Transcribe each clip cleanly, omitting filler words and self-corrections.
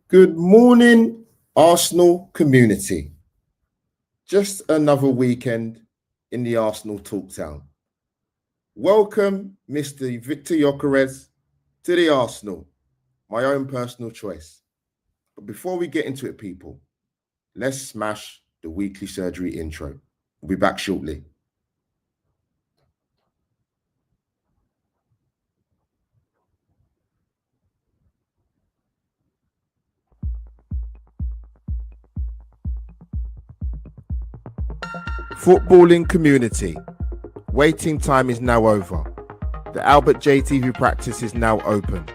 Good morning, Arsenal community. Just another weekend in the Arsenal talk town. Welcome, Mr. Victor Gyokeres, to the Arsenal, my own personal choice. But before we get into it, people, let's smash the weekly surgery intro. We'll be back shortly. Footballing community, waiting time is now over. The Albert JTV practice is now open.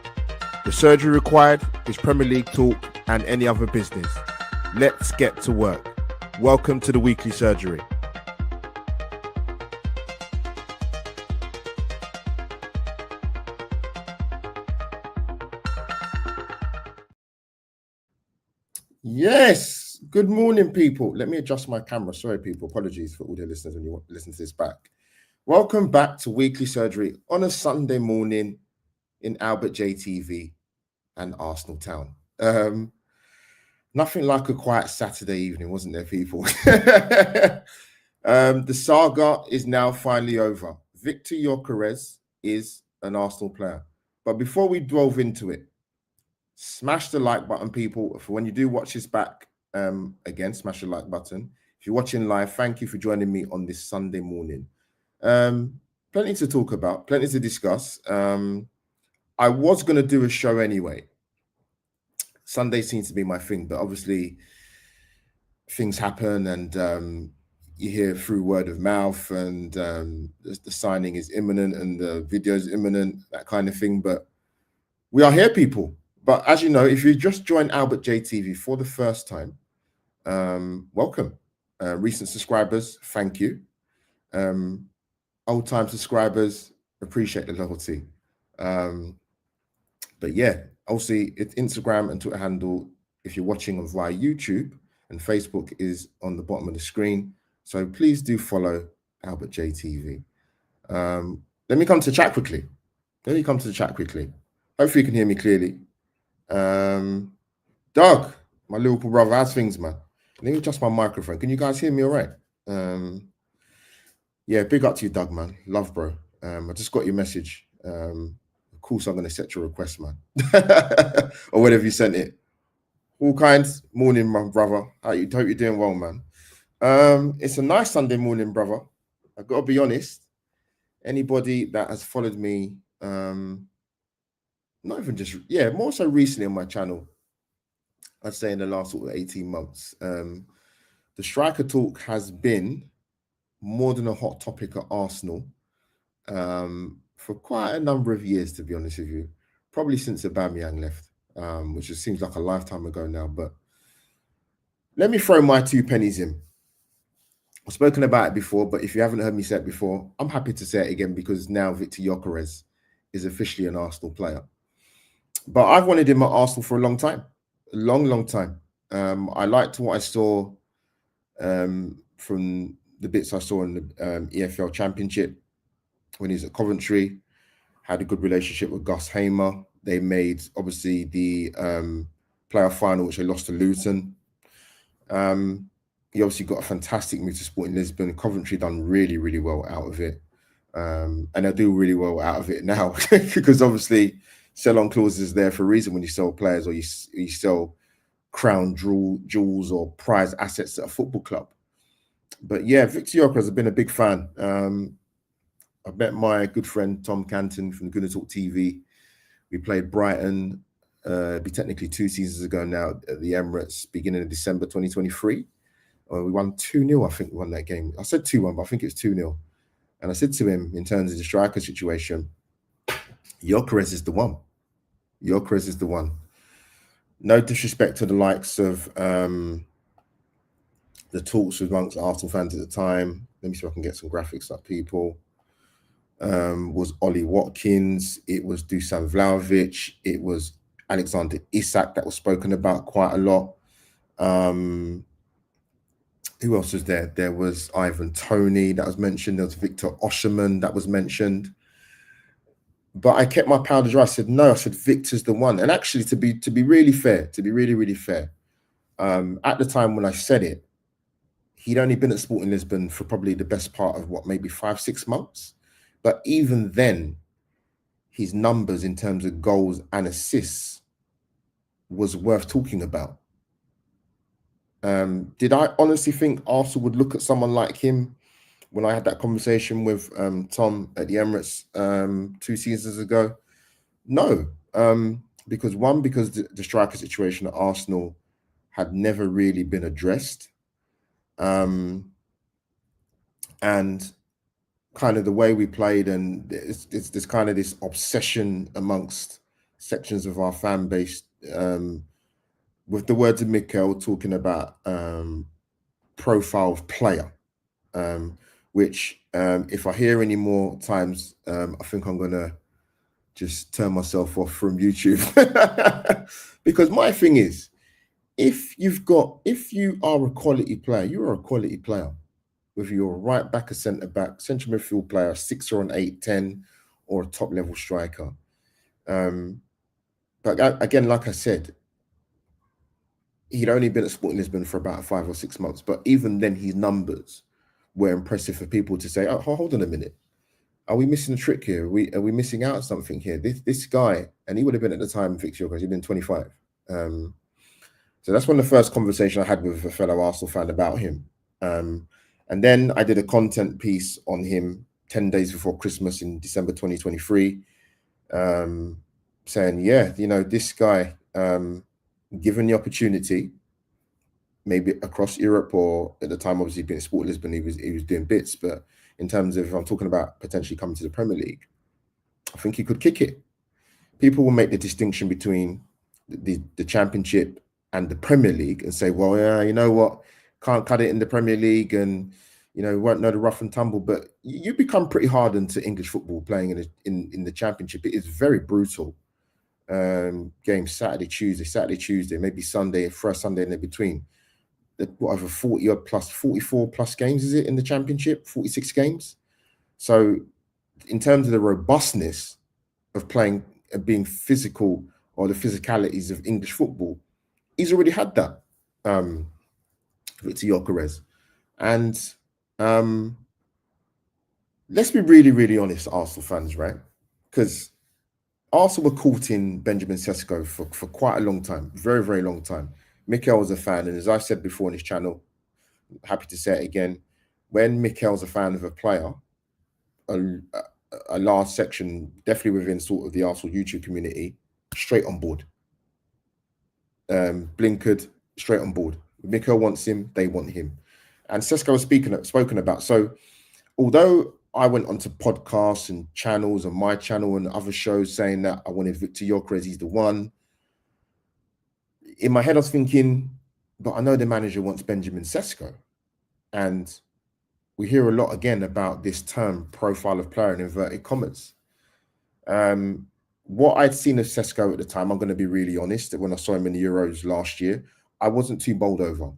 The surgery required is Premier League talk and any other business. Let's get to work. Welcome to the weekly surgery. Yes, good morning, people. Let me adjust my camera. Sorry, people. Apologies for all the listeners when you want to listen to this back. Welcome back to Weekly Surgery on a Sunday morning in Albert JTV and Arsenal Town. Nothing like a quiet Saturday evening, wasn't there, people? The saga is now finally over. Victor Gyokeres is an Arsenal player. But before we delve into it, smash the like button, people. For when you do watch this back again, smash the like button. If you're watching live, thank you for joining me on this Sunday morning. Plenty to talk about, plenty to discuss. I was going to do a show anyway. Sunday seems to be my thing, but obviously things happen and you hear through word of mouth and the signing is imminent and the video is imminent, that kind of thing. But we are here, people. But as you know, if you just joined Albert JTV for the first time, welcome. Recent subscribers, thank you. Old-time subscribers, appreciate the loyalty. But yeah, obviously, it's Instagram and Twitter handle if you're watching on via YouTube, and Facebook is on the bottom of the screen. So please do follow Albert JTV. Let me come to the chat quickly. Hopefully you can hear me clearly. Doug, my Liverpool brother, how's things, man? Let me adjust my microphone. Can you guys hear me all right? Yeah, big up to you, Doug, man. Love, bro. I just got your message. Of course, I'm going to set your request, man. Or whatever you sent it. All kinds. Morning, my brother. Hope you're doing well, man. It's a nice Sunday morning, brother. I've got to be honest. Anybody that has followed me, not even just, yeah, more so recently on my channel, I'd say in the last sort of 18 months, the striker talk has been more than a hot topic at Arsenal for quite a number of years, to be honest with you. Probably since Aubameyang left, which just seems like a lifetime ago now. But let me throw my 2 pennies in. I've spoken about it before, but if you haven't heard me say it before, I'm happy to say it again because now Victor Gyokeres is officially an Arsenal player. But I've wanted him at Arsenal for a long time. A long time. I liked what I saw from the bits I saw in the EFL Championship when he was at Coventry. Had a good relationship with Gus Hamer. They made, obviously, the playoff final, which they lost to Luton. He obviously got a fantastic move to Sporting Lisbon. Coventry done really, really well out of it. And they'll do really well out of it now because, obviously, sell-on clauses is there for a reason when you sell players or you sell crown jewels or prize assets at a football club. But yeah, Victor Gyokeres has been a big fan. I've met my good friend Tom Canton from Gonna Talk TV. We played Brighton, be technically 2 seasons ago now at the Emirates, beginning of December 2023. We won 2-0, I think we won that game. I said 2-1, but I think it was 2-0. And I said to him, in terms of the striker situation, Gyokeres is the one. Gyokeres is the one. No disrespect to the likes of the talks amongst Arsenal fans at the time. Let me see if I can get some graphics up, people. Was Ollie Watkins, it was Dusan Vlahovic, it was Alexander Isak that was spoken about quite a lot. Who else was there? There was Ivan Toney that was mentioned. There was Victor Osimhen that was mentioned. But I kept my powder dry. I said, no, I said, Victor's the one. And actually, to be really fair, to be really, really fair, at the time when I said it, he'd only been at Sporting Lisbon for probably the best part of what, maybe 5-6 months. But even then, his numbers in terms of goals and assists was worth talking about. Did I honestly think Arsenal would look at someone like him when I had that conversation with Tom at the Emirates 2 seasons ago? No, because the striker situation at Arsenal had never really been addressed, and kind of the way we played, and it's kind of this obsession amongst sections of our fan base, with the words of Mikel talking about profile of player, which if I hear any more times, I think I'm gonna just turn myself off from YouTube. Because my thing is, if you are a quality player, you're a quality player. Whether you're a right back, a centre back, central midfield player, a 6 or an 8, 10, or a top level striker. But again, like I said, he'd only been at Sporting Lisbon for about 5 or 6 months. But even then, his numbers were impressive for people to say, oh, hold on a minute. Are we missing a trick here? Are we missing out on something here? This guy, and he would have been at the time VIKTOR because he'd been 25. So that's one of the first conversations I had with a fellow Arsenal fan about him. And then I did a content piece on him 10 days before Christmas in December 2023, saying, yeah, this guy, given the opportunity, maybe across Europe, or at the time, obviously being Sporting Lisbon, he was doing bits. But in terms of, I'm talking about potentially coming to the Premier League, I think he could kick it. People will make the distinction between the Championship and the Premier League and say, well, yeah, you know what, can't cut it in the Premier League, and won't know the rough and tumble. But you become pretty hardened to English football playing in the Championship. It is very brutal. Games Saturday, Tuesday, maybe Sunday, first Sunday in between. Whatever, 40 or plus, 44 plus games is it in the Championship? 46 games. So in terms of the robustness of playing and being physical, or the physicalities of English football, he's already had that. Victor Gyokeres. And let's be really, really honest, Arsenal fans, right? Because Arsenal were caught in Benjamin Sesko for quite a long time, very, very long time. Mikel was a fan, and as I said before on his channel, happy to say it again, when Mikel's a fan of a player, a large section, definitely within sort of the Arsenal YouTube community, straight on board. Blinkered, straight on board. Mikel wants him, they want him. And Sesko was spoken about. So although I went onto podcasts and channels, on my channel and other shows, saying that I wanted Victor Gyokeres, he's the one, in my head I was thinking, but I know the manager wants Benjamin Sesko. And we hear a lot again about this term, profile of player, in inverted commas. What I'd seen of Sesko at the time, I'm going to be really honest, that when I saw him in the Euros last year, I wasn't too bowled over.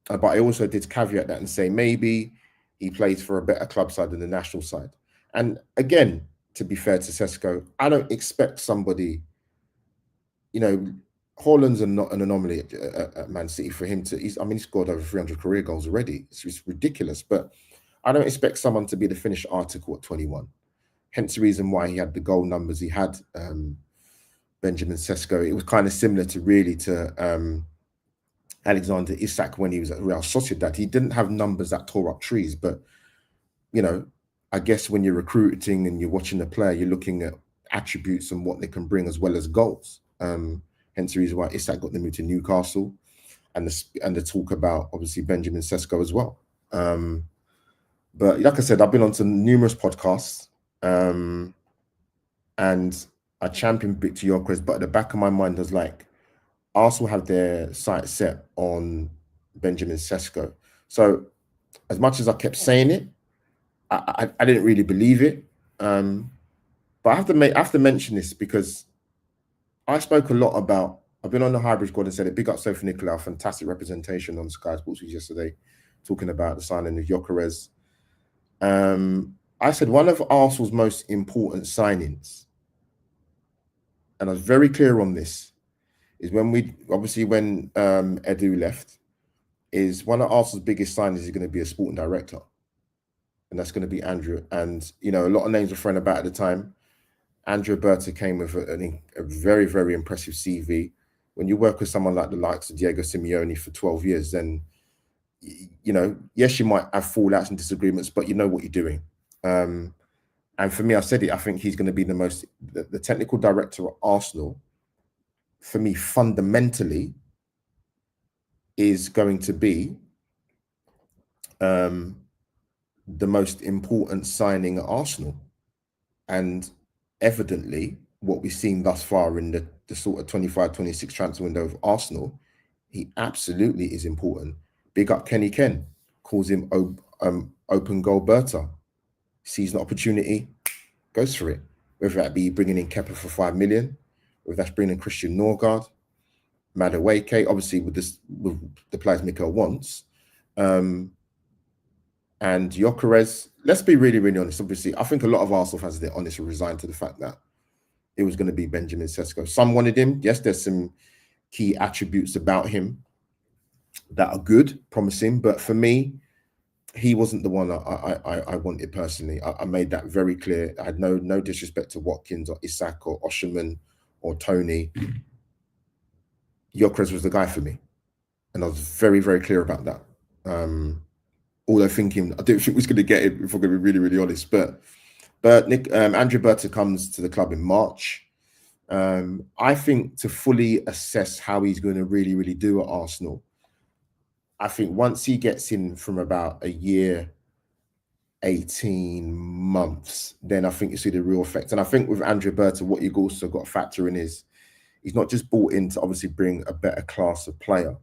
But I also did caveat that and say maybe he plays for a better club side than the national side. And again, to be fair to Sesko, I don't expect somebody, Haaland's not an anomaly at Man City for him to, he scored over 300 career goals already. It's ridiculous, but I don't expect someone to be the finished article at 21. Hence the reason why he had the goal numbers he had, Benjamin Sesko. It was kind of similar to Alexander Isak when he was at Real Sociedad. He didn't have numbers that tore up trees, but, I guess when you're recruiting and you're watching the player, you're looking at attributes and what they can bring as well as goals. Hence the reason why Isak got the move to Newcastle, and the talk about obviously Benjamin Sesko as well. But like I said, I've been on to numerous podcasts, and I championed Victor Gyokeres, but at the back of my mind was like, Arsenal have their sights set on Benjamin Sesko. So as much as I kept saying it, I didn't really believe it. But I have to mention this because I spoke a lot about, I've been on the hybrid squad and said it. Big up Sophie Nicolau, fantastic representation on Sky Sports yesterday, talking about the signing of Gyokeres. I said one of Arsenal's most important signings, and I was very clear on this, is when Edu left, is one of Arsenal's biggest signings is going to be a sporting director, and that's going to be Andrew. And a lot of names were thrown about at the time. Andrew Berta came with a very, very impressive CV. When you work with someone like the likes of Diego Simeone for 12 years, then yes, you might have fallouts and disagreements, but you know what you're doing. And for me, I said it, I think he's going to be the technical director at Arsenal, for me, fundamentally, is going to be the most important signing at Arsenal. And evidently, what we've seen thus far in the sort of 25-26 transfer window of Arsenal, he absolutely is important. Big up Kenny Ken, calls him open goal Berta. Sees an opportunity, goes for it. Whether that be bringing in Kepa for 5 million, whether that's bringing in Christian Norgard, Madueke, obviously with the players Mikel wants, and Gyokeres. Let's be really, really honest. Obviously, I think a lot of Arsenal fans, they're honest and resigned to the fact that it was going to be Benjamin Sesko. Some wanted him. Yes, there's some key attributes about him that are good, promising, but for me, he wasn't the one I wanted personally. I made that very clear. I had no disrespect to Watkins or Isak or Osherman or Tony. Gyökeres was the guy for me, and I was very, very clear about that. Although I didn't think he was going to get it, if I'm going to be really, really honest. But Andrew Berta comes to the club in March. I think to fully assess how he's going to really, really do at Arsenal, I think once he gets in from about a year, 18 months, then I think you see the real effect. And I think with Andrew Berta, what you've also got to factor in is he's not just brought in to obviously bring a better class of player.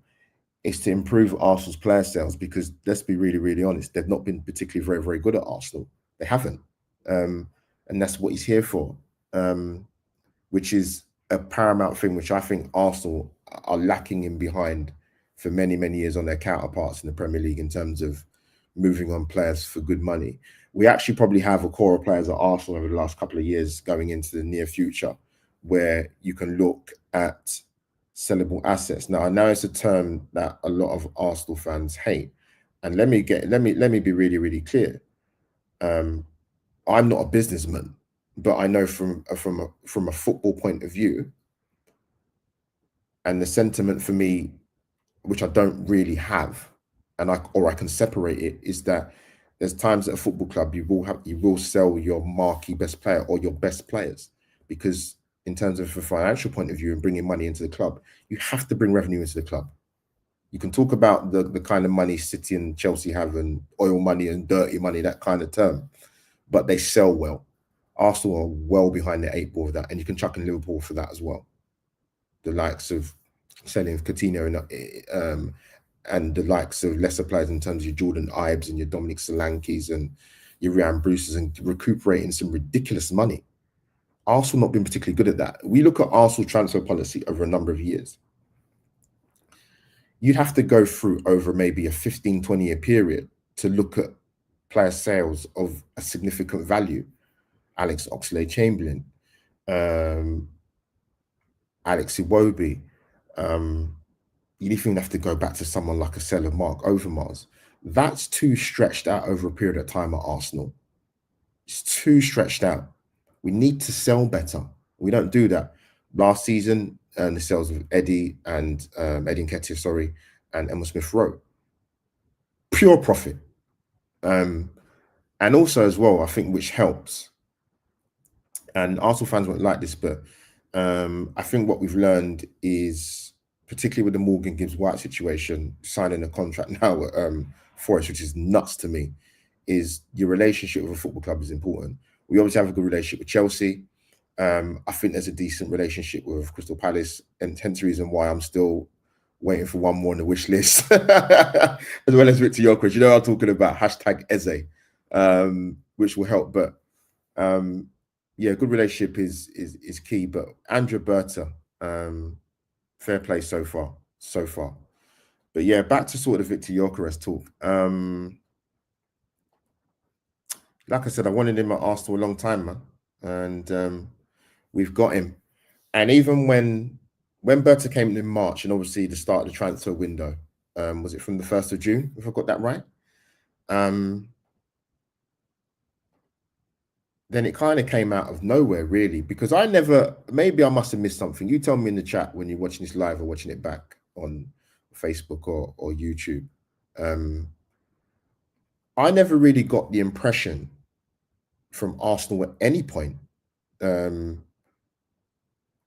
It's to improve Arsenal's player sales, because let's be really, really honest, they've not been particularly very, very good at Arsenal. They haven't. And that's what he's here for, which is a paramount thing, which I think Arsenal are lacking in behind for many, many years on their counterparts in the Premier League in terms of moving on players for good money. We actually probably have a core of players at Arsenal over the last couple of years going into the near future where you can look at sellable assets. Now, I know it's a term that a lot of Arsenal fans hate. And let me be really, really clear. I'm not a businessman, but I know from a football point of view, and the sentiment for me, which I don't really have, and I can separate it, is that there's times at a football club you will sell your marquee best player or your best players, because in terms of a financial point of view and bringing money into the club, you have to bring revenue into the club. You can talk about the kind of money City and Chelsea have, and oil money and dirty money, that kind of term, but they sell well. Arsenal are well behind the 8 ball of that, and you can chuck in Liverpool for that as well. The likes of selling Coutinho and the likes of lesser players in terms of your Jordan Ives and your Dominic Solankis and your Ryan Bruces, and recuperating some ridiculous money. Arsenal not been particularly good at that. We look at Arsenal transfer policy over a number of years. You'd have to go through over maybe a 15, 20-year period to look at player sales of a significant value. Alex Oxlade-Chamberlain, Alex Iwobi. You'd even have to go back to someone like a sell of Mark Overmars. That's too stretched out over a period of time at Arsenal. It's too stretched out. We need to sell better. We don't do that. Last season, the sales of Eddie Nketiah, and Emil Smith Rowe. Pure profit. And also as well, I think, which helps, and Arsenal fans won't like this, but I think what we've learned is, particularly with the Morgan Gibbs-White situation, signing a contract now at Forest, which is nuts to me, is your relationship with a football club is important. We obviously have a good relationship with Chelsea. I think there's a decent relationship with Crystal Palace, and hence the reason why I'm still waiting for one more on the wish list, as well as Victor Gyokeres. You know what I'm talking about, #Eze, which will help. But yeah, good relationship is key. But Andrew Berta, fair play so far. But yeah, back to sort of Victor Gyokeres talk. Like I said, I wanted him at Arsenal a long time, man, and we've got him. And even when Berta came in March, and obviously the start of the transfer window, was it from the 1st of June? If I got that right, um, then it kind of came out of nowhere, really, because I never. Maybe I must have missed something. You tell me in the chat when you're watching this live or watching it back on Facebook or YouTube. Um, I never really got the impression from Arsenal at any point, um,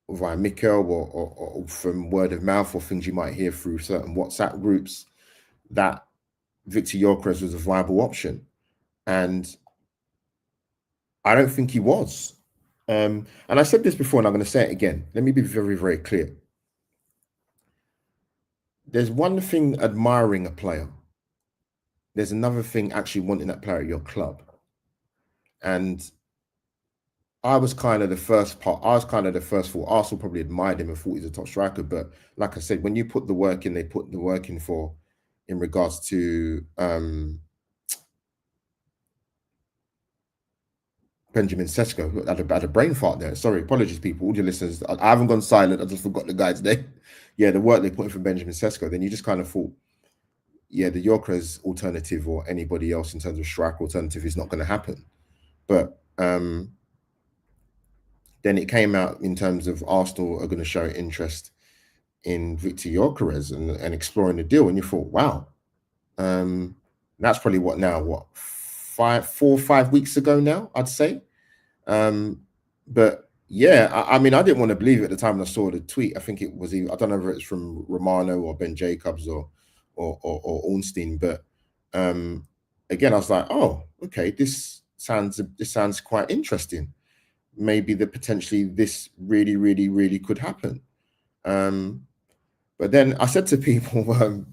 via Mikel or from word of mouth or things you might hear through certain WhatsApp groups, that Victor Gyokeres was a viable option. And I don't think he was. And I said this before, and I'm going to say it again. Let me be very, very clear. There's one thing admiring a player. There's another thing actually wanting that player at your club. And I was kind of the first thought Arsenal probably admired him and thought he's a top striker. But like I said, when you put the work in, they put the work in for in regards to Benjamin Sesko. I had a brain fart there. Sorry, apologies, people, all your listeners. I haven't gone silent. I just forgot the guy's name. Yeah, the work they put in for Benjamin Sesko. Then you just kind of thought, yeah, the Yorkers alternative or anybody else in terms of striker alternative is not going to happen. But then it came out in terms of Arsenal are going to show interest in Victor Gyokeres and exploring the deal. And you thought, wow, that's probably what 4 or 5 weeks ago now, I'd say. But yeah, I mean, I didn't want to believe it at the time when I saw the tweet. I think it was I don't know if it's from Romano or Ben Jacobs or Ornstein, but again, I was like, oh, okay, this sounds quite interesting. Maybe that potentially this really, really, really could happen. But then I said to people,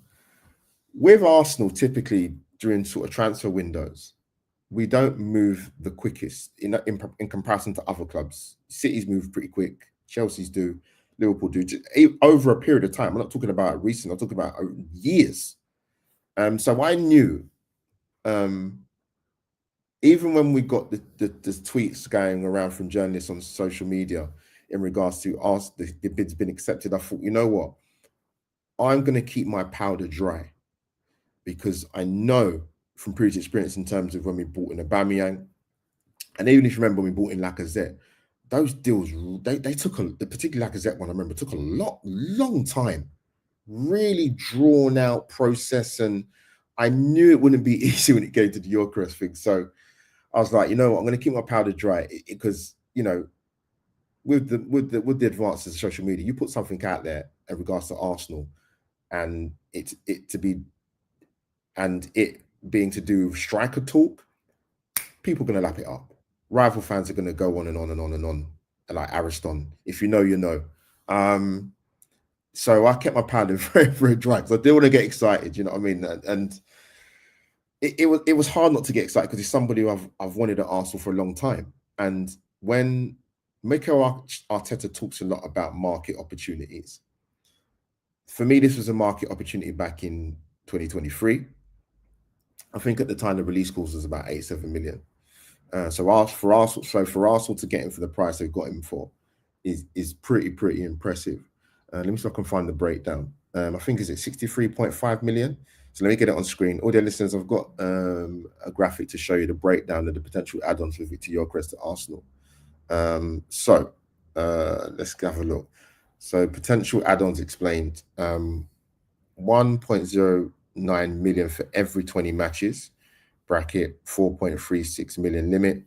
with Arsenal, typically during sort of transfer windows, we don't move the quickest in comparison to other clubs. Cities move pretty quick. Chelsea's do. Liverpool do. Over a period of time. I'm not talking about recent. I'm talking about years. So I knew, even when we got the tweets going around from journalists on social media in regards to the bid's been accepted, I thought, you know what? I'm going to keep my powder dry, because I know from previous experience in terms of when we bought in Aubameyang, and even if you remember when we bought in Lacazette, those deals, they took the particular Lacazette one, I remember, took a long time, really drawn out process, and I knew it wouldn't be easy when it came to the Gyokeres thing. So I was like, you know what, I'm going to keep my powder dry, because with the advances of social media, you put something out there in regards to Arsenal, and it being to do striker talk, people are going to lap it up. Rival fans are going to go on and on and on and on, like Ariston. If you know, you know. So I kept my powder very, very dry, because I didn't want to get excited. You know what I mean? And it was hard not to get excited, because he's somebody who I've wanted at Arsenal for a long time. And when Mikel Arteta talks a lot about market opportunities, for me, this was a market opportunity back in 2023. I think at the time the release clause was about 87 million. So for Arsenal to get him for the price they got him for is pretty impressive. Let me see if I can find the breakdown. I think is it 63.5 million. So let me get it on screen. All the listeners, I've got a graphic to show you the breakdown of the potential add-ons for Victor Gyokeres to Arsenal. Let's have a look. So potential add-ons explained: 1.09 million for every 20 matches, bracket 4.36 million limit,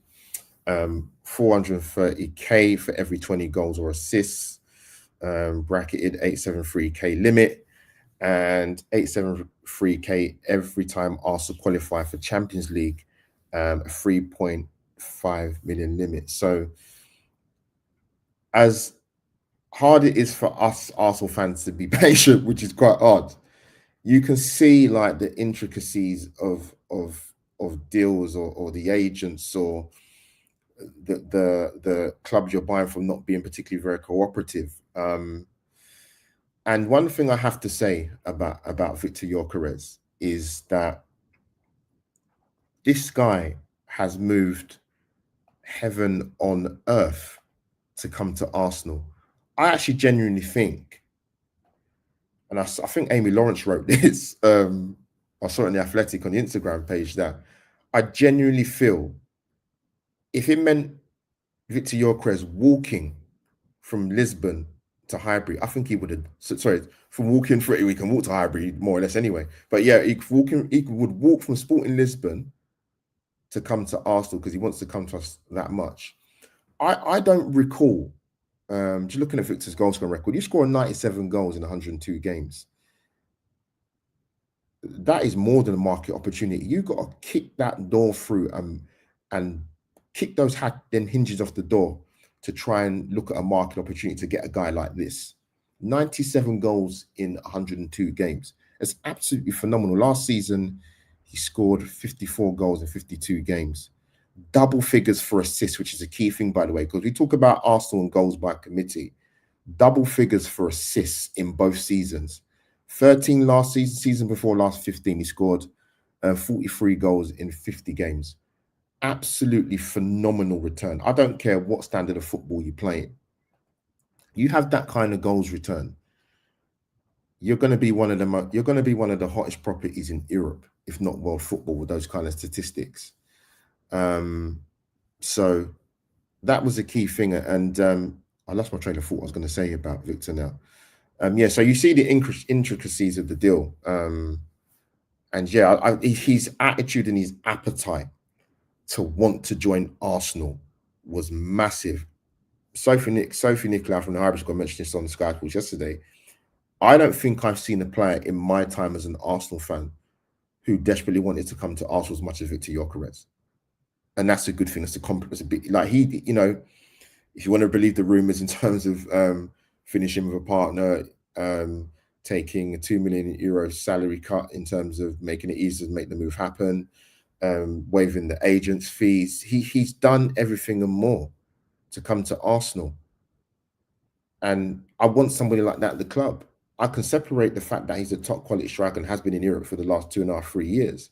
430k for every 20 goals or assists, bracketed 873k limit, and 873k every time Arsenal qualify for Champions League, a 3.5 million limit. So as hard it is for us Arsenal fans to be patient, which is quite hard, you can see like the intricacies of deals or the agents or the clubs you're buying from not being particularly very cooperative. And one thing I have to say about Victor Gyokeres is that this guy has moved heaven on earth to come to Arsenal. I actually genuinely think, and I think Amy Lawrence wrote this, I saw it in The Athletic on the Instagram page, that I genuinely feel if it meant Victor Gyokeres walking from Lisbon to Highbury, I think he would have, sorry, from walking through it, we can walk to Highbury more or less anyway. But yeah, he would walk from Sporting Lisbon to come to Arsenal because he wants to come to us that much. I don't recall, just looking at Victor's goal scoring record, you score 97 goals in 102 games. That is more than a market opportunity. You've got to kick that door through and kick those hinges off the door to try and look at a market opportunity to get a guy like this. 97 goals in 102 games. It's absolutely phenomenal. Last season, he scored 54 goals in 52 games. Double figures for assists, which is a key thing, by the way, because we talk about Arsenal and goals by committee. Double figures for assists in both seasons. 13 last season before last 15, he scored 43 goals in 50 games. Absolutely phenomenal return. I don't care what standard of football you play. You have that kind of goals return, you're going to be one of the you're going to be one of the hottest properties in Europe, if not world football, with those kind of statistics. So that was a key thing, and I lost my train of thought. I was going to say about Victor now. Yeah, so you see the intricacies of the deal, and yeah, his attitude and his appetite to want to join Arsenal was massive. Sophie Nicolau from the Highbury Squad mentioned this on the Sky Sports yesterday. I don't think I've seen a player in my time as an Arsenal fan who desperately wanted to come to Arsenal as much as Victor Gyokeres. And that's a good thing. It's a bit like he, you know, if you want to believe the rumors in terms of finishing with a partner, taking a €2 million salary cut in terms of making it easier to make the move happen, waiving the agent's fees. He's done everything and more to come to Arsenal. And I want somebody like that at the club. I can separate the fact that he's a top quality striker and has been in Europe for the last 2.5, 3 years.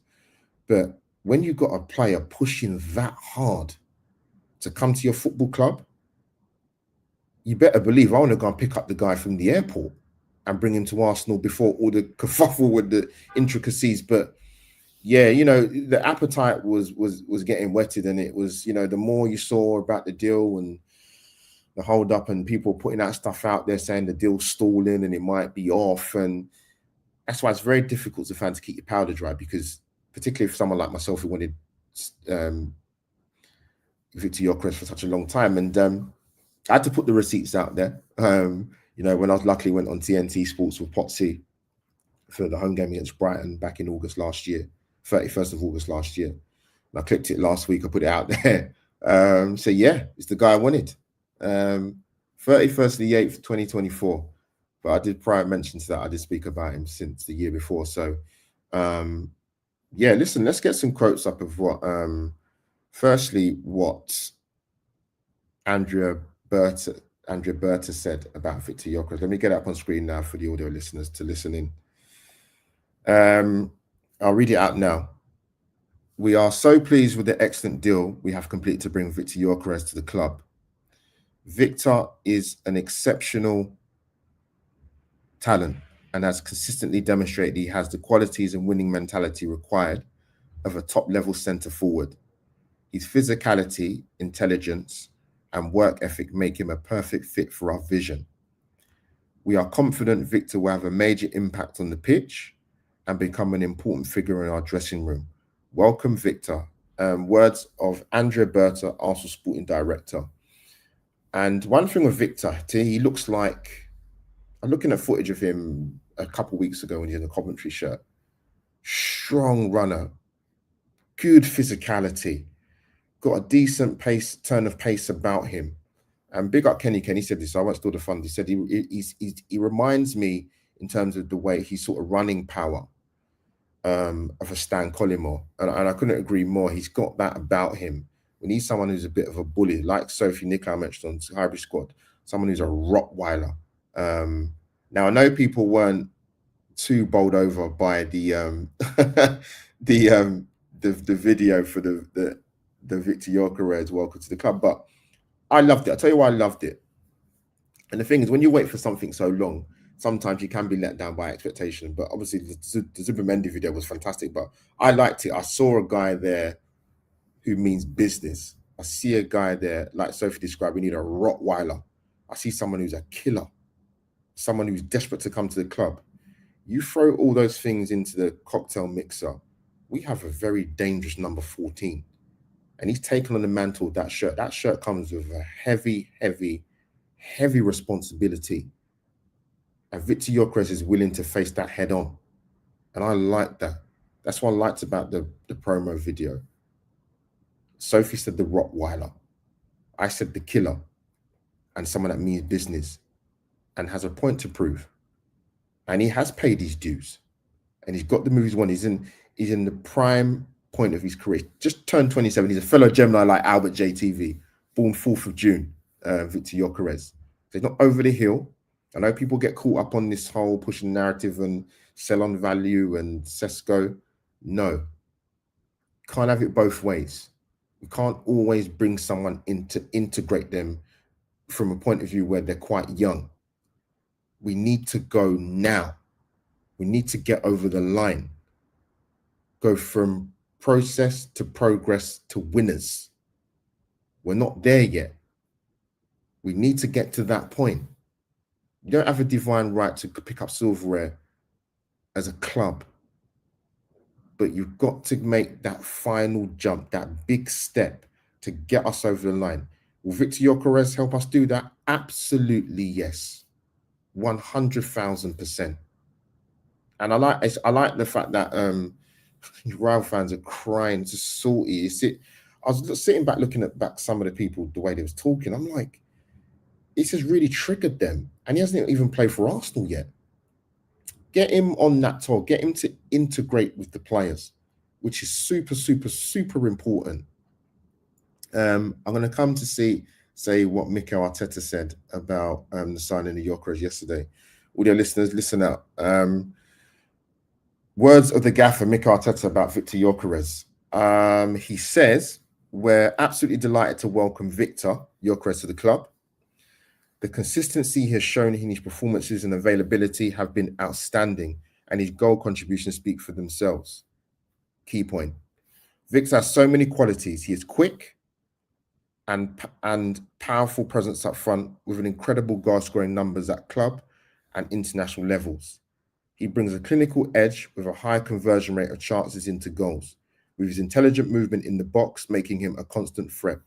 But when you've got a player pushing that hard to come to your football club, you better believe I want to go and pick up the guy from the airport and bring him to Arsenal before all the kerfuffle with the intricacies. But yeah, you know, the appetite was getting whetted, and it was, you know, the more you saw about the deal and the hold up and people putting that stuff out there saying the deal's stalling and it might be off. And that's why it's very difficult as a fan to keep your powder dry, because particularly for someone like myself who wanted Victor Gyokeres for such a long time. And I had to put the receipts out there. You know, when I luckily went on TNT Sports with Potsy for the home game against Brighton back in August last year, 31st of August last year. And I clipped it last week. I put it out there. So yeah, it's the guy I wanted. 31st of the 8th, 2024. But I did prior mention to that. I did speak about him since the year before. So yeah, listen, let's get some quotes up of what, firstly, what Andrea Berta said about Victor Gyokeres. Let me get it up on screen now for the audio listeners to listen in. I'll read it out now. We are so pleased with the excellent deal we have completed to bring Victor Gyokeres to the club. Victor is an exceptional talent and has consistently demonstrated he has the qualities and winning mentality required of a top-level centre forward. His physicality, intelligence, and work ethic make him a perfect fit for our vision. We are confident Victor will have a major impact on the pitch and become an important figure in our dressing room. Welcome, Victor. Words of Andrea Berta, Arsenal Sporting Director. And one thing with Victor, he looks like, I'm looking at footage of him a couple of weeks ago when he had a Coventry shirt. Strong runner, good physicality, got a decent turn of pace about him. And big up Kenny. Kenny said this, so I won't steal the fun. He said he reminds me in terms of the way he's sort of running power of a Stan Collymore. And I couldn't agree more. He's got that about him. We need someone who's a bit of a bully, like Sophie Nicolau mentioned on the Highbury Squad, someone who's a Rottweiler. Now, I know people weren't too bowled over by the the video for the the Victor Gyokeres welcome to the club. But I loved it. I'll tell you why I loved it. And the thing is, when you wait for something so long, sometimes you can be let down by expectation. But obviously, the Zubimendi video was fantastic. But I liked it. I saw a guy there who means business. I see a guy there, like Sophie described, we need a Rottweiler. I see someone who's a killer, someone who's desperate to come to the club. You throw all those things into the cocktail mixer, we have a very dangerous number 14. And he's taken on the mantle of that shirt. That shirt comes with a heavy, heavy, heavy responsibility. And Victor Gyokeres is willing to face that head on. And I like that. That's what I liked about the promo video. Sophie said the Rottweiler. I said the killer. And someone that means business and has a point to prove. And he has paid his dues. And he's got the moves won. He's in the prime point of his career. Just turned 27. He's a fellow Gemini like Albert JTV, born 4th of June, Victor Gyokeres. So he's not over the hill. I know people get caught up on this whole pushing narrative and sell on value and Sesko. No. Can't have it both ways. We can't always bring someone in to integrate them from a point of view where they're quite young. We need to go now. We need to get over the line. Go from process to progress to winners. We're not there yet. We need to get to that point. You don't have a divine right to pick up silverware as a club, but you've got to make that final jump, that big step to get us over the line. Will Victor Gyokeres help us do that? Absolutely, yes. 100,000%. And I like the fact that Real fans are crying, just salty. I was sitting back looking at some of the people, the way they was talking. I'm like, this has really triggered them. And he hasn't even played for Arsenal yet. Get him on that tour. Get him to integrate with the players, which is super, super, super important. I'm going to come to say what Mikel Arteta said about the signing of Gyokeres yesterday. Audio listeners, listen up. Words of the gaffer, Mikel Arteta, about Victor Gyokeres. He says, we're absolutely delighted to welcome Victor Gyokeres to the club. The consistency he has shown in his performances and availability have been outstanding, and his goal contributions speak for themselves. Key point. Victor has so many qualities. He is quick and powerful presence up front with an incredible goal-scoring numbers at club and international levels. He brings a clinical edge with a high conversion rate of chances into goals, with his intelligent movement in the box making him a constant threat.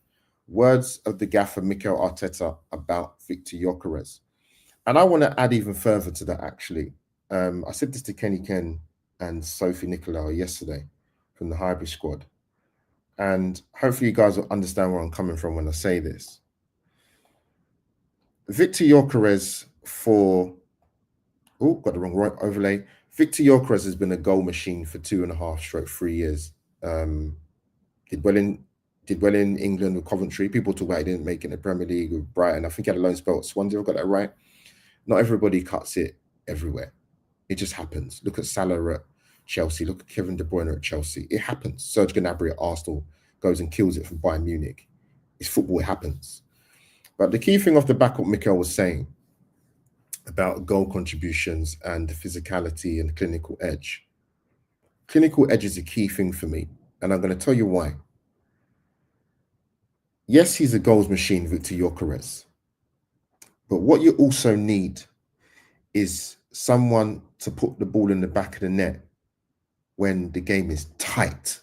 Words of the gaffer Mikel Arteta about Victor Gyokeres. And I want to add even further to that, actually. I said this to Kenny Ken and Sophie Nicolau yesterday from the hybrid squad. And hopefully you guys will understand where I'm coming from when I say this. Victor Gyokeres got the wrong overlay. Victor Gyokeres has been a goal machine for 2.5-3 years. Did well in England with Coventry. People talk about he didn't make it in the Premier League with Brighton. I think he had a loan spell at Swansea. I've got that right. Not everybody cuts it everywhere. It just happens. Look at Salah at Chelsea. Look at Kevin De Bruyne at Chelsea. It happens. Serge Gnabry at Arsenal goes and kills it for Bayern Munich. It's football. It happens. But the key thing off the back of what Mikel was saying about goal contributions and the physicality and clinical edge. Clinical edge is a key thing for me. And I'm going to tell you why. Yes, he's a goals machine, Victor Gyokeres. But what you also need is someone to put the ball in the back of the net when the game is tight.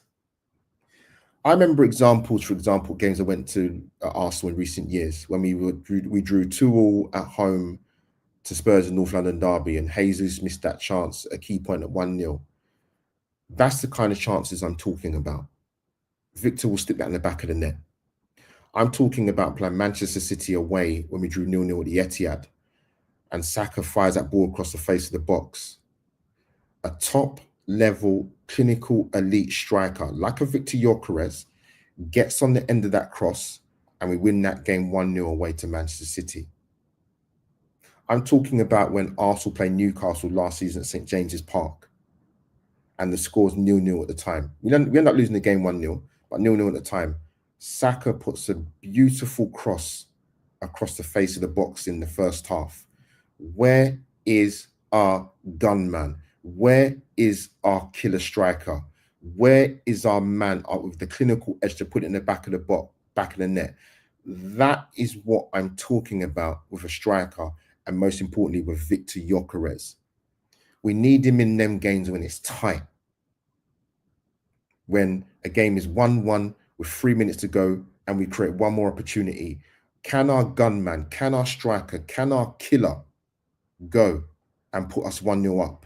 I remember examples, for example, games I went to at Arsenal in recent years when we drew 2-2 at home to Spurs in North London derby, and Jesus missed that chance, a key point at 1-0. That's the kind of chances I'm talking about. Victor will stick that in the back of the net. I'm talking about playing Manchester City away when we drew 0-0 at the Etihad, and Saka fires that ball across the face of the box. A top-level, clinical, elite striker like a Victor Gyokeres gets on the end of that cross, and we win that game 1-0 away to Manchester City. I'm talking about when Arsenal played Newcastle last season at St James's Park, and the score's 0-0 at the time. We end up losing the game 1-0, but 0-0 at the time. Saka puts a beautiful cross across the face of the box in the first half. Where is our gunman? Where is our killer striker? Where is our man with the clinical edge to put it in the back of the box, back of the net? That is what I'm talking about with a striker, and most importantly with Victor Gyokeres. We need him in them games when it's tight. When a game is 1-1 with 3 minutes to go and we create one more opportunity. Can our gunman, can our striker, can our killer go and put us 1-0 up?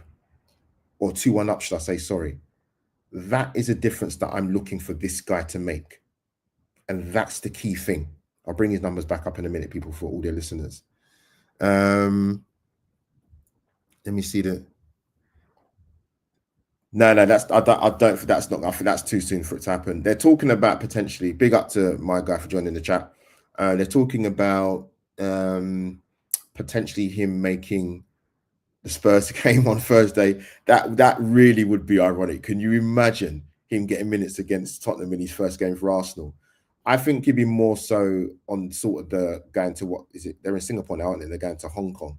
Or 2-1 up, should I say, sorry. That is a difference that I'm looking for this guy to make. And that's the key thing. I'll bring his numbers back up in a minute, people, for all their listeners. Let me see the... No, that's I don't think that's not. I think that's too soon for it to happen. They're talking about potentially. Big up to my guy for joining the chat. They're talking about potentially him making the Spurs game on Thursday. That really would be ironic. Can you imagine him getting minutes against Tottenham in his first game for Arsenal? I think he'd be more so on sort of the going to what is it? They're in Singapore now, aren't they? They're going to Hong Kong.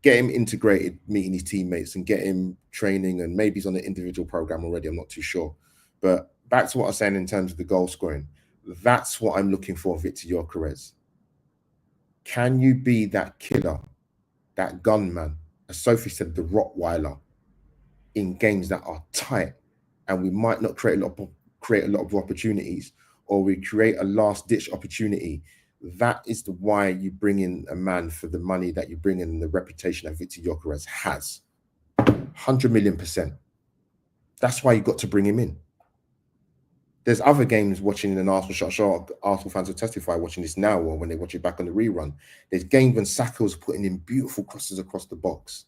Get him integrated, meeting his teammates, and get him training, and maybe he's on an individual program already. I'm not too sure. But back to what I was saying in terms of the goal scoring, that's what I'm looking for, Victor Gyokeres. Can you be that killer, that gunman, as Sophie said, the Rottweiler, in games that are tight, and we might not create a lot of opportunities, or we create a last-ditch opportunity? That is why you bring in a man for the money that you bring in and the reputation that Victor Gyokeres has. 100 million%. That's why you got to bring him in. There's other games watching in an Arsenal shot. Arsenal fans will testify watching this now or when they watch it back on the rerun. There's games when Saka was putting in beautiful crosses across the box.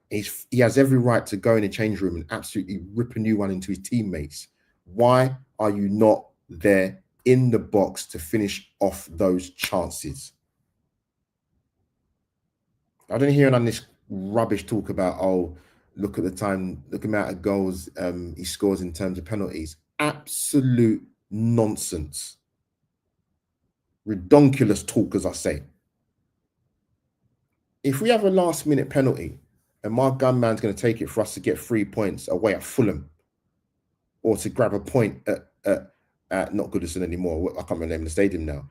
He has every right to go in the change room and absolutely rip a new one into his teammates. Why are you not there in the box to finish off those chances? I don't hear none of this rubbish talk about, oh, look at the amount of goals he scores in terms of penalties. Absolute nonsense. Redonkulous talk, as I say. If we have a last-minute penalty and my gunman's going to take it for us to get 3 points away at Fulham, or to grab a point at not Goodison anymore, I can't remember the name of the stadium now,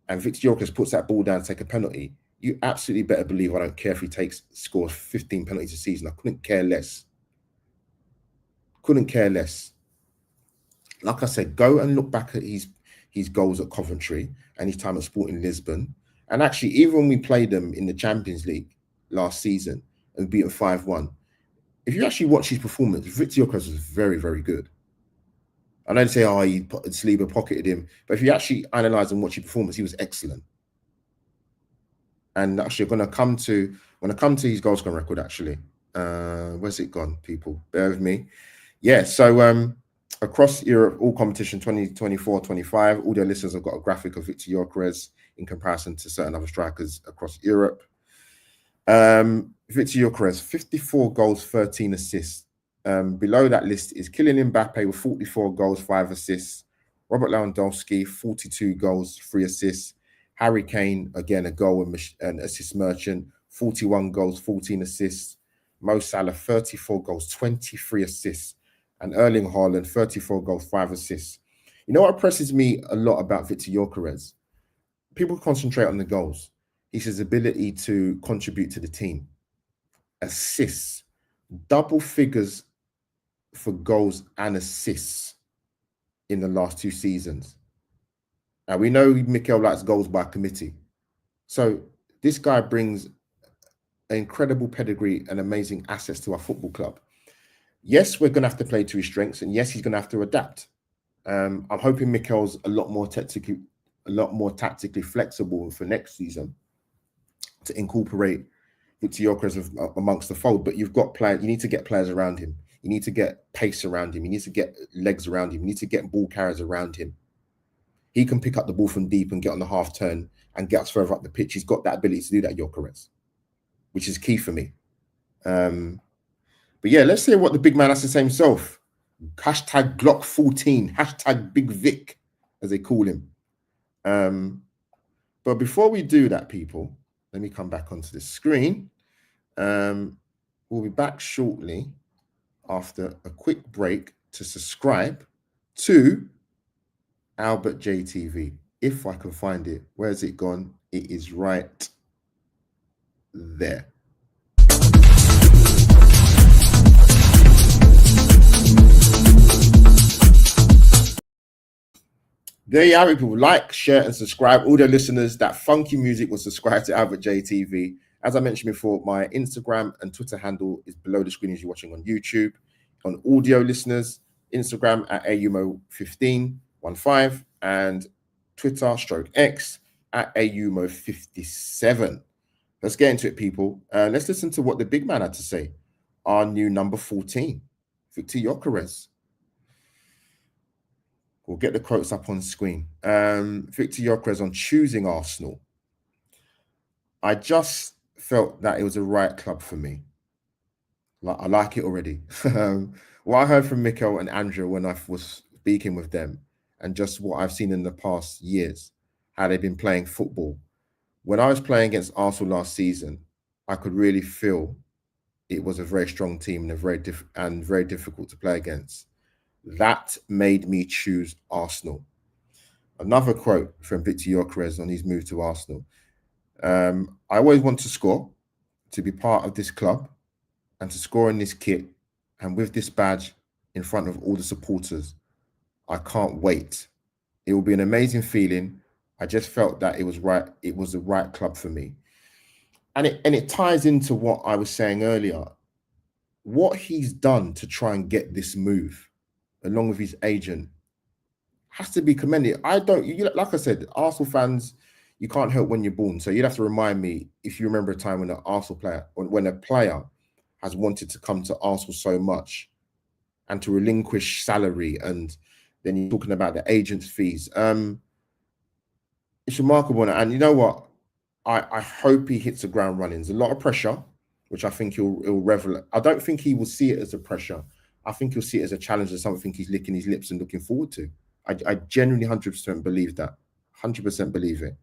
and Victor Gyokeres puts that ball down to take a penalty, you absolutely better believe I don't care if he scores 15 penalties a season. I couldn't care less. Couldn't care less. Like I said, go and look back at his goals at Coventry and his time at Sporting Lisbon. And actually, even when we played them in the Champions League last season and beat them 5-1, if you actually watch his performance, Victor Gyokeres was very, very good. I know they say, oh, Saliba pocketed him, but if you actually analyze and watch his performance, he was excellent. And actually, when I come to his goal scoring record, actually, where's it gone, people? Bear with me. Yeah, so across Europe, all competition 2024-25, all their listeners have got a graphic of Victor Gyokeres in comparison to certain other strikers across Europe. Victor Gyokeres, 54 goals, 13 assists. Below that list is Kylian Mbappe with 44 goals, 5 assists. Robert Lewandowski, 42 goals, 3 assists. Harry Kane, again, a goal and assist merchant, 41 goals, 14 assists. Mo Salah, 34 goals, 23 assists. And Erling Haaland, 34 goals, 5 assists. You know what impresses me a lot about Victor Gyokeres? People concentrate on the goals. It's his ability to contribute to the team. Assists, double figures for goals and assists in the last 2 seasons. Now, we know Mikel likes goals by committee. So this guy brings an incredible pedigree and amazing assets to our football club. Yes, we're going to have to play to his strengths, and yes, he's going to have to adapt. I'm hoping Mikel's a lot more tactically flexible for next season to incorporate Victor Gyokeres amongst the fold. But you've got players. You need to get players around him. You need to get pace around him. You need to get legs around him. You need to get ball carriers around him. He can pick up the ball from deep and get on the half turn and get us further up the pitch. He's got that ability to do that, Gyokeres, which is key for me. But yeah, let's hear what the big man has to say himself. Hashtag Glock 14. Hashtag Big Vic. as they call him. But before we do that, people, let me come back onto the screen. We'll be back shortly after a quick break to subscribe to Albert JTV. If I can find it, where's it gone? It is right there. There you have it, people. Like, share, and subscribe. All the listeners, that funky music will subscribe to Albert JTV. As I mentioned before, my Instagram and Twitter handle is below the screen as you're watching on YouTube. On audio listeners, Instagram at AUMO1515 and Twitter/X at AUMO57. Let's get into it, people. Let's listen to what the big man had to say. Our new number 14, VIKTOR Gyokeres. We'll get the quotes up on screen. VIKTOR Gyokeres on choosing Arsenal. I just felt that it was the right club for me. I like it already. What I heard from Mikel and Andrew when I was speaking with them, and just what I've seen in the past years, how they've been playing football. When I was playing against Arsenal last season, I could really feel it was a very strong team and very difficult to play against. That made me choose Arsenal. Another quote from VIKTOR Gyokeres on his move to Arsenal. I always want to score, to be part of this club, and to score in this kit, and with this badge in front of all the supporters. I can't wait. It will be an amazing feeling. I just felt that it was right. It was the right club for me. And it ties into what I was saying earlier. What he's done to try and get this move, along with his agent, has to be commended. Like I said, Arsenal fans, you can't help when you're born. So you'd have to remind me if you remember a time when when a player has wanted to come to Arsenal so much and to relinquish salary, and then you're talking about the agent's fees. It's remarkable. And you know what? I hope he hits the ground running. There's a lot of pressure, which I think he'll revel. I don't think he will see it as a pressure. I think he'll see it as a challenge, as something he's licking his lips and looking forward to. I genuinely 100% believe that. 100% believe it.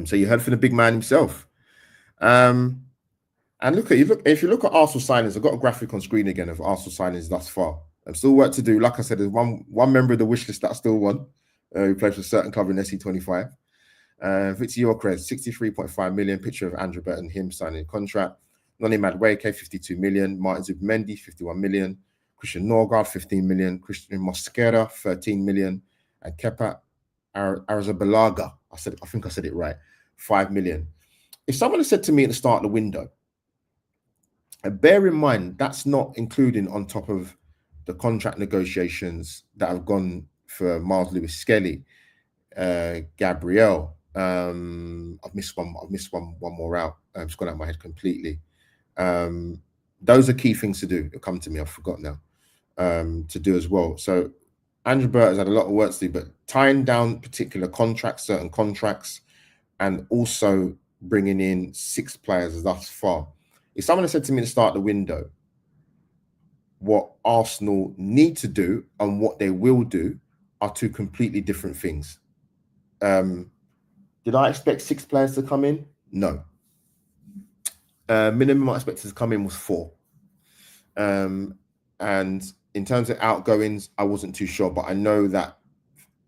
So you heard from the big man himself. And if you look at Arsenal signings, I've got a graphic on screen again of Arsenal signings thus far. And still work to do. Like I said, there's one member of the wish list that I still won, who plays for a certain club in SC25. VIKTOR Gyokeres, 63.5 million. Picture of Andrew Burton, him signing a contract. Noni Madueke, 52 million. Martin Zubimendi, 51 million. Christian Norgard, 15 million. Christian Mosquera, 13 million. And Kepa Arrizabalaga, I think I said it right, 5 million. If someone had said to me at the start of the window, and bear in mind, that's not including on top of the contract negotiations that have gone for Miles Lewis Skelly, Gabriel. I've missed one more out. It's gone out of my head completely. Those are key things to do. It'll come to me. I forgot now. To do as well. So Andrew Burt has had a lot of work to do, but tying down particular contracts, certain contracts, and also bringing in 6 players thus far. If someone had said to me to start the window, what Arsenal need to do and what they will do are 2 completely different things. Did I expect 6 players to come in? No. Minimum I expected to come in was 4. And in terms of outgoings, I wasn't too sure, but I know that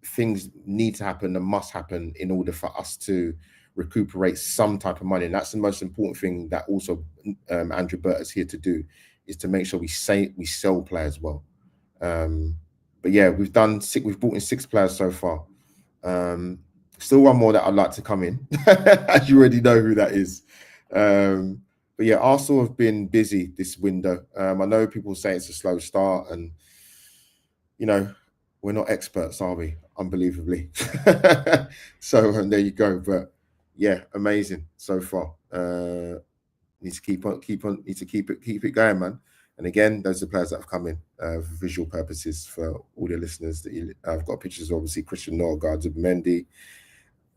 things need to happen and must happen in order for us to recuperate some type of money. And that's the most important thing that also Andrew Burt is here to do, is to make sure we sell players well. But yeah, we've brought in 6 players so far. Still one more that I'd like to come in, as you already know who that is. But yeah, Arsenal have been busy this window. I know people say it's a slow start, and you know, we're not experts, are we? Unbelievably. So there you go. But yeah, amazing so far. Need to keep it going, man. And again, those are the players that have come in for visual purposes for all the listeners. I've got pictures of, obviously, Christian Norgard, Zubimendi,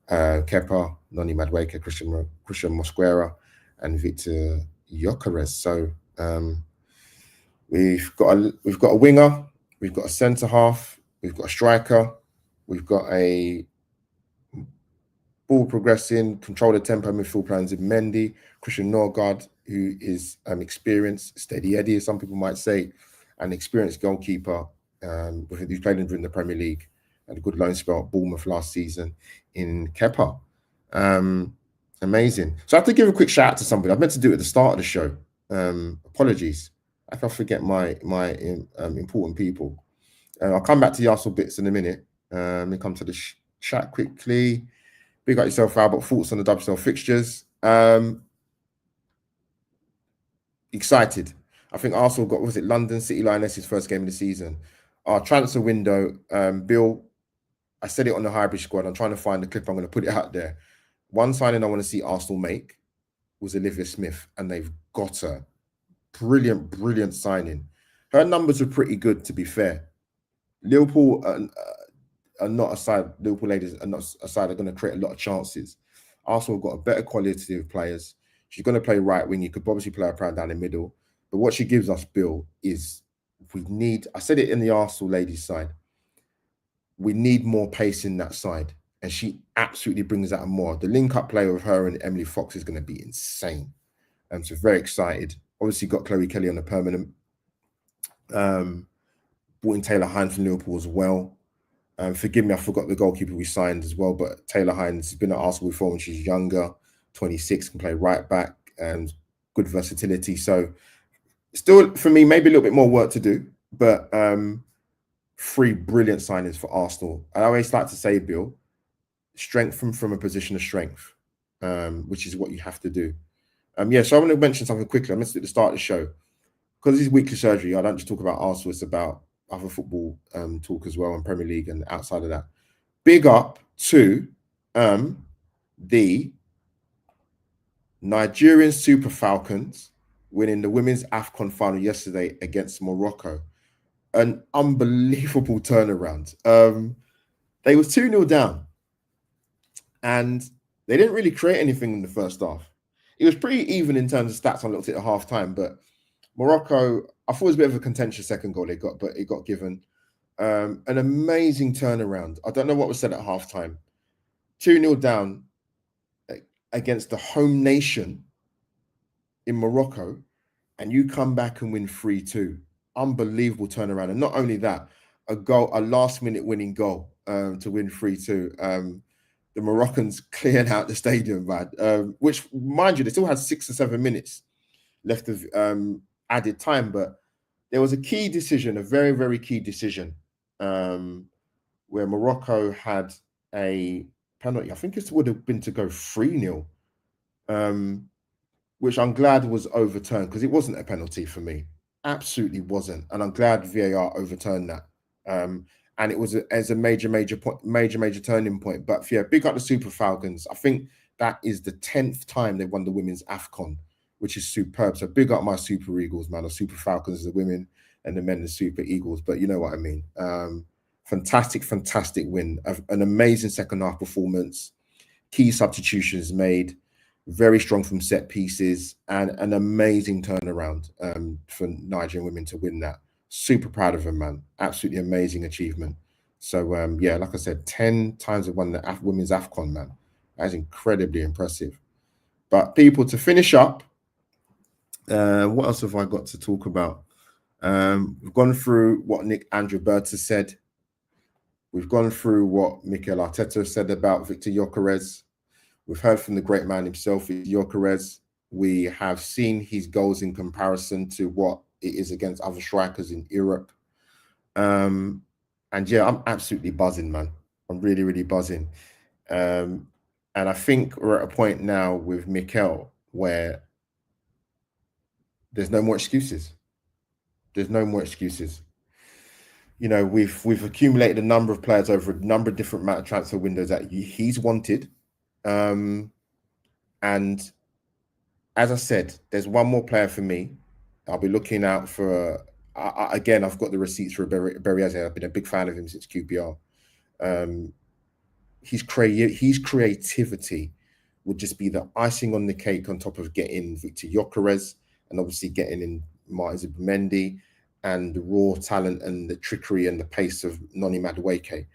Kepa, Noni Madueke, Christian Mosquera, and VIKTOR Gyokeres. So we've got a winger, we've got a centre half, we've got a striker, We've got a ball progressing, control the tempo midfield plans in Mendy, Christian Norgard, who is experienced, steady Eddie, as some people might say, an experienced goalkeeper who's played in the Premier League, had a good loan spell at Bournemouth last season in Kepa. Amazing. So I have to give a quick shout out to somebody. I meant to do it at the start of the show. Apologies. I can forget my important people. I'll come back to the Arsenal bits in a minute. Let me come to the chat quickly. Big up yourself, Albert. Thoughts on the WSL fixtures? Excited. I think Arsenal got, was it London City Lionesses' first game of the season? Our transfer window, Bill, I said it on the hybrid squad. I'm trying to find the clip. I'm going to put it out there. One signing I want to see Arsenal make was Olivia Smith, and they've got her. Brilliant, brilliant signing. Her numbers are pretty good, to be fair. Liverpool are not a side. Liverpool ladies are not a side. Are going to create a lot of chances. Arsenal have got a better quality of players. She's going to play right wing. You could obviously play her proud down the middle. But what she gives us, Bill, is we need. I said it in the Arsenal ladies side. We need more pace in that side, and she absolutely brings that more. The link-up play with her and Emily Fox is going to be insane. So very excited. Obviously got Chloe Kelly on the permanent. Brought in Taylor Hines from Liverpool as well. Forgive me, I forgot the goalkeeper we signed as well, but Taylor Hines has been at Arsenal before when she's younger, 26, can play right back, and good versatility. So still, for me, maybe a little bit more work to do, but 3 brilliant signings for Arsenal. I always like to say, Bill, strength from a position of strength, which is what you have to do. So I want to mention something quickly. I mentioned at the start of the show, because this is weekly surgery, I don't just talk about Arsenal, it's about other football talk as well, and Premier League and outside of that. Big up to the Nigerian Super Falcons winning the Women's AFCON final yesterday against Morocco. An unbelievable turnaround. They was 2-0 down, and they didn't really create anything in the first half. It was pretty even in terms of stats. I looked at the half time, but Morocco, I thought it was a bit of a contentious second goal they got, but it got given. An amazing turnaround. I don't know what was said at half time. 2-0 down against the home nation in Morocco, and you come back and win 3-2. Unbelievable turnaround. And not only that, a last-minute winning goal to win 3-2. The Moroccans cleared out the stadium, man. Which, mind you, they still had 6 or 7 minutes left of added time, but there was a key decision, a very, very key decision, where Morocco had a penalty. I think it would have been to go 3-0, which I'm glad was overturned, because it wasn't a penalty for me. Absolutely wasn't. And I'm glad VAR overturned that. And it was as a major turning point. But yeah, big up the Super Falcons. I think that is the 10th time they've won the women's AFCON, which is superb. So big up my Super Eagles, man. The Super Falcons, the women, and the men, the Super Eagles. But you know what I mean. Fantastic win. An amazing second half performance. Key substitutions made. Very strong from set pieces, and an amazing turnaround for Nigerian women to win that. Super proud of them, man. Absolutely amazing achievement. So like I said, 10 times they've won the women's AFCON, man. That is incredibly impressive. But people, to finish up, what else have I got to talk about? We've gone through what Andrew Berta said. We've gone through what Mikel Arteta said about VIKTOR Gyokeres. We've heard from the great man himself, Gyokeres. We have seen his goals in comparison to what it is against other strikers in Europe. And yeah, I'm absolutely buzzing, man. I'm really, really buzzing. And I think we're at a point now with Mikel where there's no more excuses. There's no more excuses. You know, we've accumulated a number of players over a number of different amount of transfer windows that he's wanted. And as I said, there's one more player for me. I'll be looking out for. Again, I've got the receipts for Berriese. I've been a big fan of him since QPR. His creativity would just be the icing on the cake on top of getting VIKTOR Gyokeres and obviously getting in Martin Zubimendi and the raw talent and the trickery and the pace of Noni Madueke.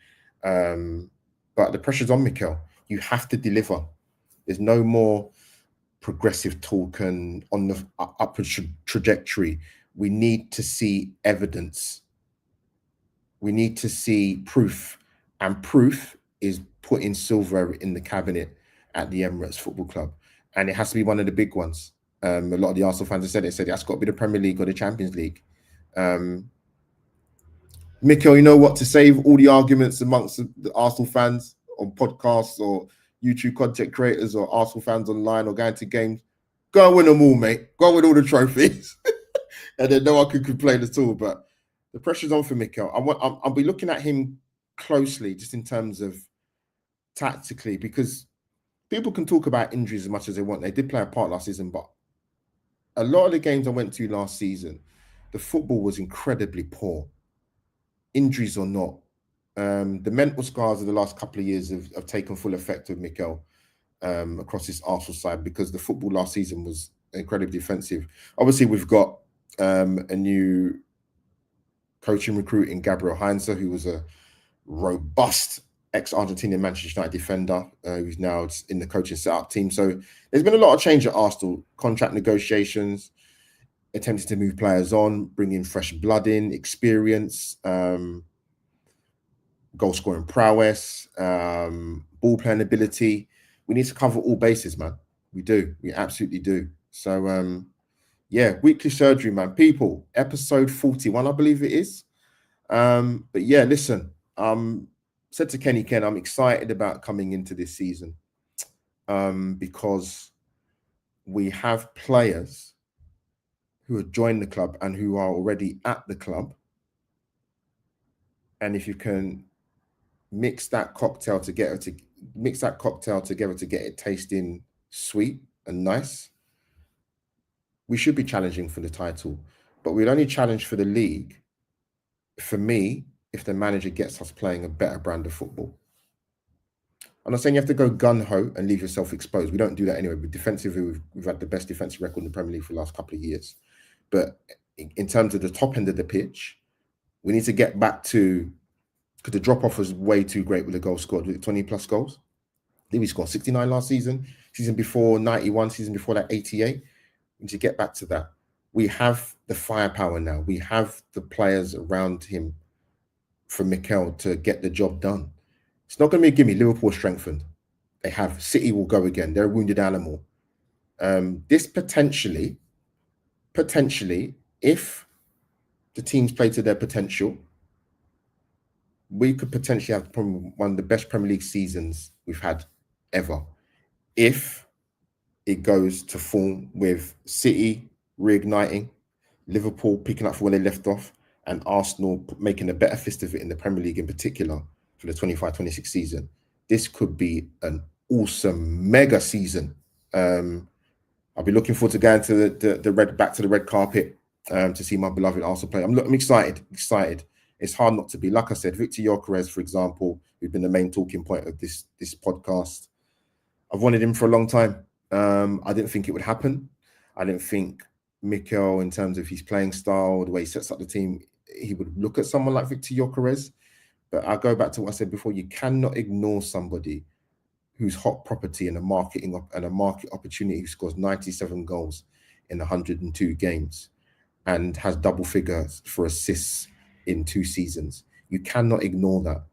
But the pressure's on Mikel. You have to deliver. There's no more progressive talk and on the upward trajectory. We need to see evidence. We need to see proof. And proof is putting silverware in the cabinet at the Emirates Football Club. And it has to be one of the big ones. A lot of the Arsenal fans have said it. Said that's got to be the Premier League or the Champions League. Mikel, you know what? To save all the arguments amongst the Arsenal fans on podcasts or YouTube content creators or Arsenal fans online or going to games, go and win them all, mate. Go and win all the trophies. And then no one can complain at all. But the pressure's on for Mikel. I'll be looking at him closely just in terms of tactically, because people can talk about injuries as much as they want. They did play a part last season, but a lot of the games I went to last season, the football was incredibly poor. Injuries or not, the mental scars of the last couple of years have taken full effect with Mikel across this Arsenal side, because the football last season was incredibly defensive. Obviously, we've got a new coaching recruit in Gabriel Heinze, who was a robust ex-Argentinian Manchester United defender who's now in the coaching setup team. So there's been a lot of change at Arsenal, contract negotiations, attempting to move players on, bring in fresh blood in, experience, goal scoring prowess, ball playing ability. We need to cover all bases, man. We do. We absolutely do. So, yeah, weekly surgery, man. People, episode 41, I believe it is. But yeah, listen, said to Kenny Ken, I'm excited about coming into this season because we have players who have joined the club and who are already at the club. And if you can mix that cocktail together to get it tasting sweet and nice, we should be challenging for the title. But we'd only challenge for the league, for me, if the manager gets us playing a better brand of football. I'm not saying you have to go gun-ho and leave yourself exposed. We don't do that anyway. But defensively, we've had the best defensive record in the Premier League for the last couple of years. But in terms of the top end of the pitch, we need to get back to, because the drop-off was way too great with the goals scored, with 20-plus goals. I think we scored 69 last season, season before 91, season before that 88. We need to get back to that. We have the firepower now. We have the players around him for Mikel to get the job done. It's not going to be a gimme. Liverpool strengthened. They have. City will go again. They're a wounded animal. This potentially, if the teams play to their potential, we could potentially have probably one of the best Premier League seasons we've had ever. If it goes to form with City reigniting, Liverpool picking up from where they left off, and Arsenal making a better fist of it in the Premier League in particular for the 25-26 season. This could be an awesome mega season. I'll be looking forward to going to the red carpet to see my beloved Arsenal play. I'm excited. It's hard not to be. Like I said, VIKTOR Gyokeres, for example, who's been the main talking point of this podcast. I've wanted him for a long time. I didn't think it would happen. I didn't think Mikel, in terms of his playing style, the way he sets up the team, he would look at someone like VIKTOR Gyokeres. But I'll go back to what I said before. You cannot ignore somebody who's hot property and a market opportunity, who scores 97 goals in 102 games and has double figures for assists in 2 seasons. You cannot ignore that.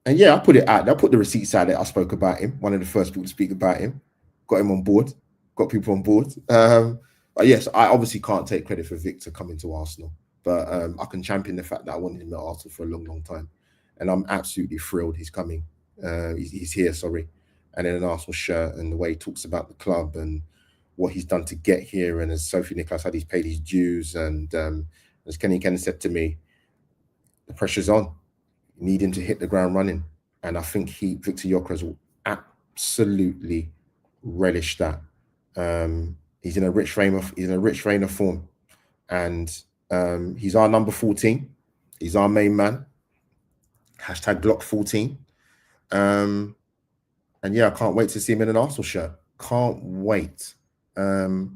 And yeah, I put it out there. I put the receipts out there. I spoke about him. One of the first people to speak about him. Got him on board. Got people on board. But yes, I obviously can't take credit for VIKTOR coming to Arsenal. But I can champion the fact that I wanted him at Arsenal for a long, long time. And I'm absolutely thrilled he's coming. He's here, sorry. And in an Arsenal shirt, and the way he talks about the club and what he's done to get here. And as Sophie Nicholas said, he's paid his dues. And as Kenny Ken said to me, the pressure's on. You need him to hit the ground running. And I think VIKTOR Gyokeres will absolutely relish that. He's in a rich vein of form. And he's our number 14. He's our main man. Hashtag Block 14. And yeah, I can't wait to see him in an Arsenal shirt. Can't wait. Now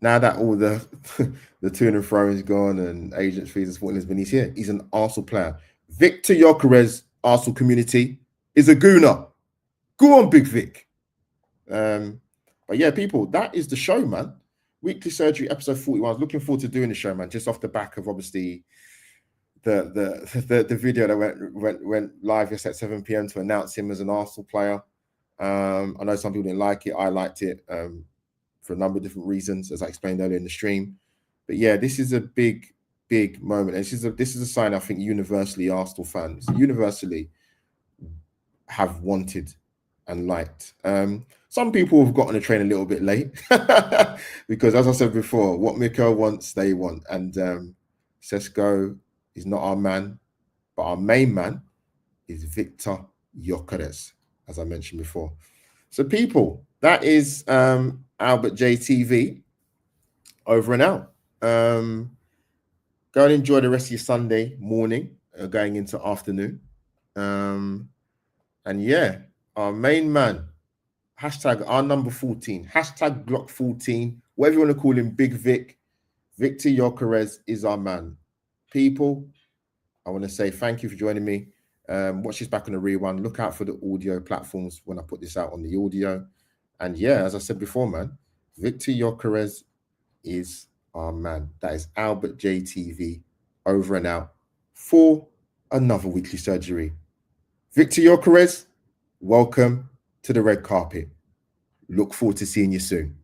that all the to and fro is gone and agents fees and Sporting Lisbon, he's here. He's an Arsenal player Victor Gyokeres, Arsenal community, is a gooner. Go on, Big Vic. But yeah, people, that is the show, man. Weekly Surgery, episode 41. I was looking forward to doing the show, man, just off the back of obviously the video that went live yesterday at 7 p.m. to announce him as an Arsenal player. I know some people didn't like it. I liked it for a number of different reasons, as I explained earlier in the stream. But yeah, this is a big moment. And this is a sign I think universally Arsenal fans universally have wanted and liked. Some people have got on the train a little bit late because, as I said before, what Mikel wants, they want. And Sesko is not our man, but our main man is Victor Gyokeres, as I mentioned before. So, people, that is Albert JTV over and out. Go and enjoy the rest of your Sunday morning, going into afternoon. And yeah, our main man, hashtag our number 14, hashtag Glock 14, whatever you want to call him, Big Vic, Victor Gyokeres is our man. People, I want to say thank you for joining me. Watch this back on the rewind. Look out for the audio platforms when I put this out on the audio. And yeah, as I said before, man, Victor Gyokeres is our man. That is Albert JTV over and out for another weekly surgery. Victor Gyokeres, welcome to the red carpet. Look forward to seeing you soon.